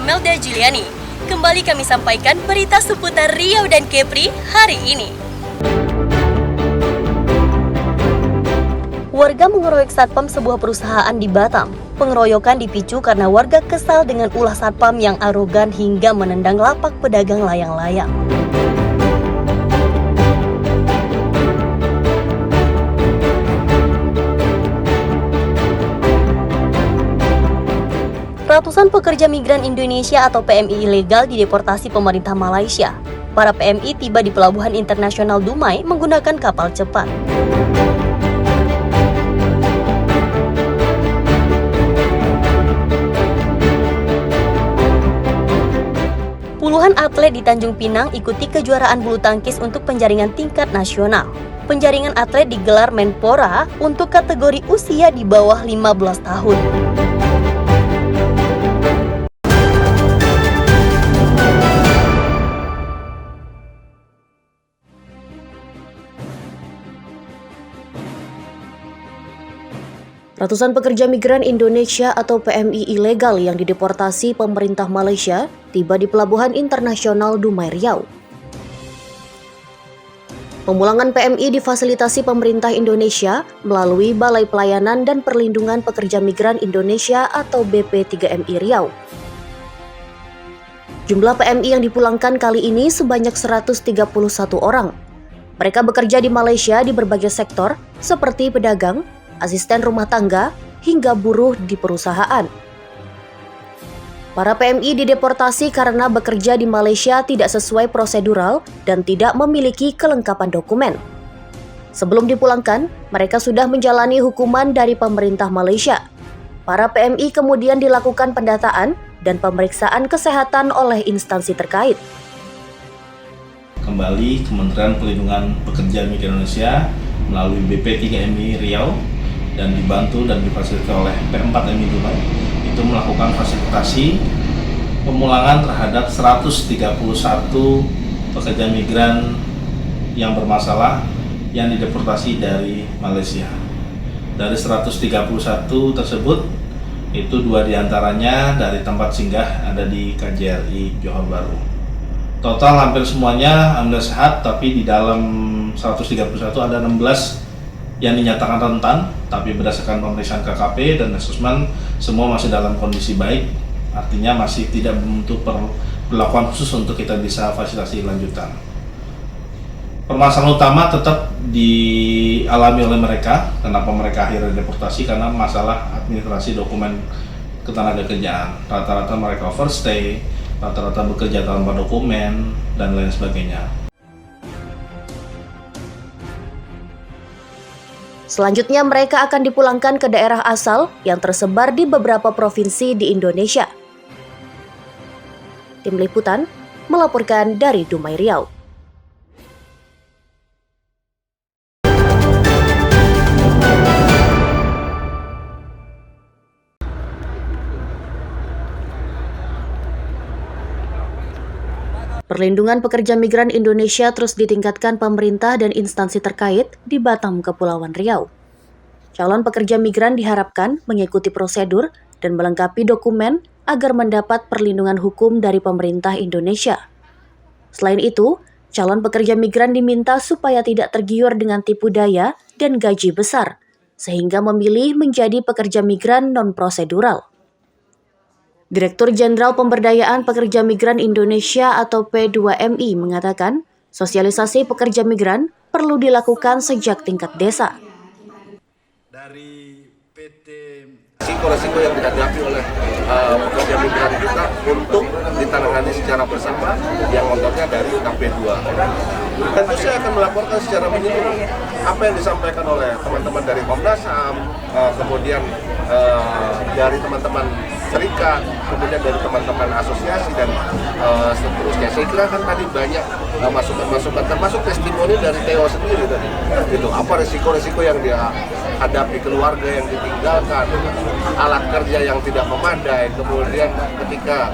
Imelda Juliani. Kembali kami sampaikan berita seputar Riau dan Kepri hari ini. Warga mengeroyok satpam sebuah perusahaan di Batam. Pengeroyokan dipicu karena warga kesal dengan ulah satpam yang arogan hingga menendang lapak pedagang layang-layang. Ratusan pekerja migran Indonesia atau PMI ilegal dideportasi pemerintah Malaysia. Para PMI tiba di Pelabuhan Internasional Dumai menggunakan kapal cepat. Puluhan atlet di Tanjung Pinang ikuti kejuaraan bulu tangkis untuk penjaringan tingkat nasional. Penjaringan atlet digelar Menpora untuk kategori usia di bawah 15 tahun. Ratusan pekerja migran Indonesia atau PMI ilegal yang dideportasi pemerintah Malaysia tiba di Pelabuhan Internasional Dumai Riau. Pemulangan PMI difasilitasi pemerintah Indonesia melalui Balai Pelayanan dan Perlindungan Pekerja Migran Indonesia atau BP3MI Riau. Jumlah PMI yang dipulangkan kali ini sebanyak 131 orang. Mereka bekerja di Malaysia di berbagai sektor seperti pedagang, asisten rumah tangga, hingga buruh di perusahaan. Para PMI dideportasi karena bekerja di Malaysia tidak sesuai prosedural dan tidak memiliki kelengkapan dokumen. Sebelum dipulangkan, mereka sudah menjalani hukuman dari pemerintah Malaysia. Para PMI kemudian dilakukan pendataan dan pemeriksaan kesehatan oleh instansi terkait. Kembali Kementerian Perlindungan Pekerja Migran Indonesia melalui BP3MI Riau dan dibantu dan difasilitasi oleh P4MI Dumai itu melakukan fasilitasi pemulangan terhadap 131 pekerja migran yang bermasalah yang dideportasi dari Malaysia. Dari 131 tersebut, itu 2 diantaranya dari tempat singgah ada di KJRI Johor Bahru. Total hampir semuanya alhamdulillah sehat, tapi di dalam 131 ada 16 yang dinyatakan rentan, tapi berdasarkan pemeriksaan KKP dan asesmen semua masih dalam kondisi baik, artinya masih tidak membentuk perlakuan khusus untuk kita bisa fasilitasi lanjutan. Permasalahan utama tetap dialami oleh mereka, kenapa mereka akhirnya deportasi, karena masalah administrasi dokumen ketenagakerjaan. Rata-rata mereka overstay, rata-rata bekerja tanpa dokumen, dan lain sebagainya. Selanjutnya mereka akan dipulangkan ke daerah asal yang tersebar di beberapa provinsi di Indonesia. Tim Liputan melaporkan dari Dumai Riau. Perlindungan pekerja migran Indonesia terus ditingkatkan pemerintah dan instansi terkait di Batam, Kepulauan Riau. Calon pekerja migran diharapkan mengikuti prosedur dan melengkapi dokumen agar mendapat perlindungan hukum dari pemerintah Indonesia. Selain itu, calon pekerja migran diminta supaya tidak tergiur dengan tipu daya dan gaji besar, sehingga memilih menjadi pekerja migran non-prosedural. Direktur Jenderal Pemberdayaan Pekerja Migran Indonesia atau P2MI mengatakan, sosialisasi pekerja migran perlu dilakukan sejak tingkat desa. Dari PT risiko-risiko yang dihadapi oleh pekerja migran kita untuk ditangani secara bersama yang contohnya dari KP2. Tentu saya akan melaporkan secara menyeluruh apa yang disampaikan oleh teman-teman dari Komnas HAM, kemudian dari teman-teman serikat, kemudian dari teman-teman asosiasi dan seterusnya. Saya kira kan tadi banyak masukan-masukan, termasuk testimoni dari Theo sendiri tadi. Gitu, apa risiko-risiko yang dia hadapi, keluarga yang ditinggalkan, alat kerja yang tidak memadai, kemudian ketika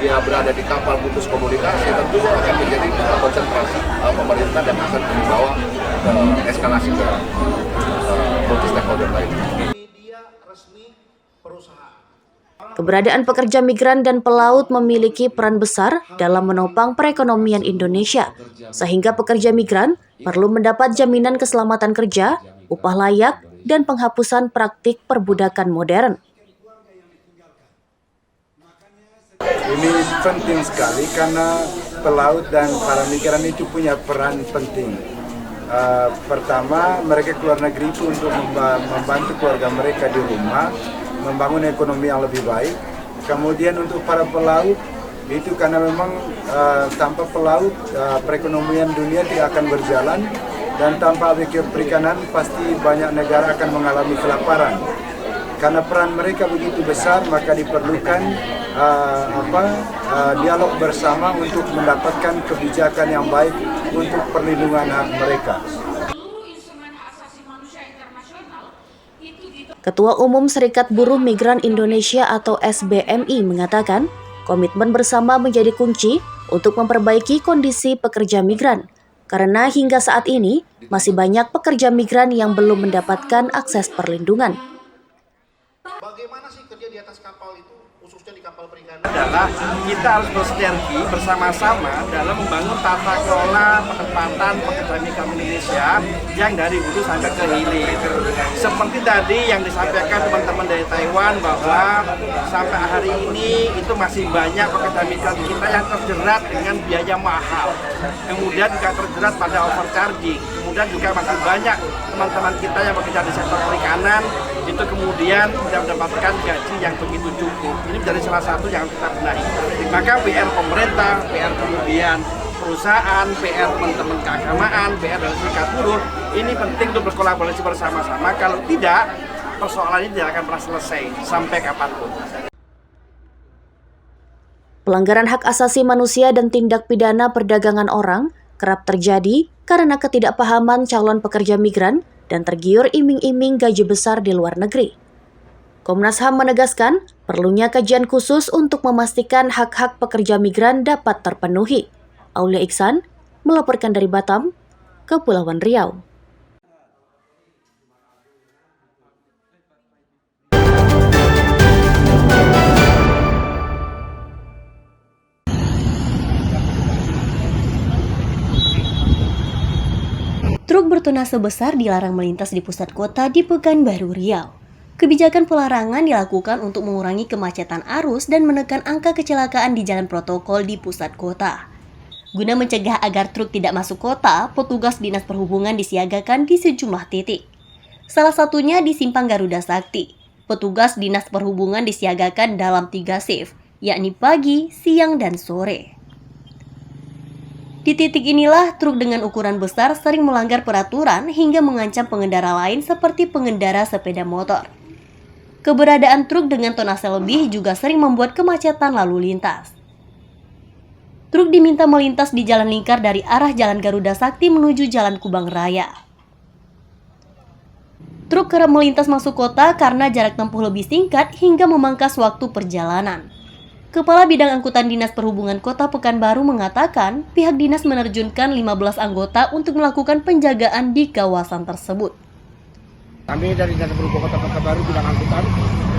dia berada di kapal putus komunikasi, tentunya akan menjadi konsentrasi pemerintah dan akan dibawa ke eskalasi ke multi stakeholder lain. Media resmi perusahaan. Keberadaan pekerja migran dan pelaut memiliki peran besar dalam menopang perekonomian Indonesia, sehingga pekerja migran perlu mendapat jaminan keselamatan kerja, upah layak, dan penghapusan praktik perbudakan modern. Ini penting sekali karena pelaut dan para migran itu punya peran penting. Pertama, mereka keluar negeri itu untuk membantu keluarga mereka di rumah, membangun ekonomi yang lebih baik. Kemudian untuk para pelaut, itu karena memang tanpa pelaut perekonomian dunia tidak akan berjalan, dan tanpa perikanan pasti banyak negara akan mengalami kelaparan. Karena peran mereka begitu besar, maka diperlukan dialog bersama untuk mendapatkan kebijakan yang baik untuk perlindungan hak mereka. Ketua Umum Serikat Buruh Migran Indonesia atau SBMI mengatakan, komitmen bersama menjadi kunci untuk memperbaiki kondisi pekerja migran. Karena hingga saat ini, masih banyak pekerja migran yang belum mendapatkan akses perlindungan. Bagaimana sih kerja di atas kapal itu, khususnya di kapal perikanan? Adalah kita harus bersinergi bersama-sama dalam membangun tata kelola penempatan pekerja migran Indonesia yang dari hulu sampai ke hilir. Seperti tadi yang disampaikan teman-teman dari Taiwan bahwa sampai hari ini itu masih banyak pekerja migran kita yang terjerat dengan biaya mahal. Kemudian juga terjerat pada overcharging. Kemudian juga masih banyak teman-teman kita yang bekerja di sektor perikanan itu kemudian tidak mendapatkan gaji yang begitu cukup. Ini menjadi salah satu yang kita benahi. Maka PR pemerintah, PR kemudian perusahaan, PR teman-teman keagamaan, PR dari serikat buruh, ini penting untuk berkolaborasi bersama-sama. Kalau tidak, persoalan ini tidak akan pernah selesai sampai kapanpun. Pelanggaran hak asasi manusia dan tindak pidana perdagangan orang kerap terjadi karena ketidakpahaman calon pekerja migran dan tergiur iming-iming gaji besar di luar negeri. Komnas HAM menegaskan perlunya kajian khusus untuk memastikan hak-hak pekerja migran dapat terpenuhi. Aulia Iksan melaporkan dari Batam, Kepulauan Riau. Truk bertonnase besar dilarang melintas di pusat kota di Pekanbaru Riau. Kebijakan pelarangan dilakukan untuk mengurangi kemacetan arus dan menekan angka kecelakaan di jalan protokol di pusat kota. Guna mencegah agar truk tidak masuk kota, petugas Dinas Perhubungan disiagakan di sejumlah titik. Salah satunya di Simpang Garuda Sakti. Petugas Dinas Perhubungan disiagakan dalam 3 shift, yakni pagi, siang, dan sore. Di titik inilah truk dengan ukuran besar sering melanggar peraturan hingga mengancam pengendara lain seperti pengendara sepeda motor. Keberadaan truk dengan tonase lebih juga sering membuat kemacetan lalu lintas. Truk diminta melintas di jalan lingkar dari arah Jalan Garuda Sakti menuju Jalan Kubang Raya. Truk kerap melintas masuk kota karena jarak tempuh lebih singkat hingga memangkas waktu perjalanan. Kepala Bidang Angkutan Dinas Perhubungan Kota Pekanbaru mengatakan pihak dinas menerjunkan 15 anggota untuk melakukan penjagaan di kawasan tersebut. Kami dari Dinas Perhubungan Kota Pekanbaru Bidang Angkutan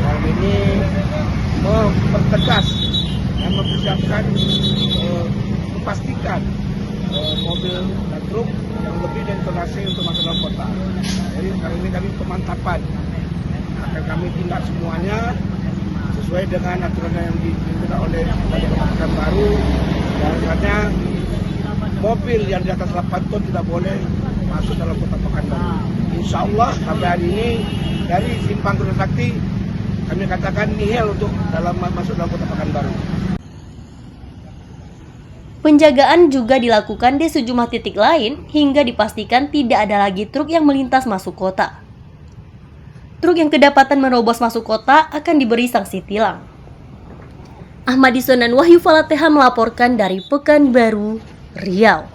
hari ini mempertegas dan mempersiapkan memastikan mobil dan truk yang lebih dari tonase untuk masuk dalam kota. Jadi kali ini kami pemantapan akan kami tindak semuanya sesuai dengan aturan yang diminta oleh Kota Pekanbaru. Dan katanya mobil yang di atas 8 ton tidak boleh masuk dalam Kota Pekanbaru. Insya Allah sampai hari ini dari Simpang Garuda Sakti kami katakan nihil untuk masuk dalam Kota Pekanbaru. Penjagaan juga dilakukan di sejumlah titik lain hingga dipastikan tidak ada lagi truk yang melintas masuk kota. Truk yang kedapatan menerobos masuk kota akan diberi sanksi tilang. Ahmadi Sonan Wahyu Falateha melaporkan dari Pekanbaru, Riau.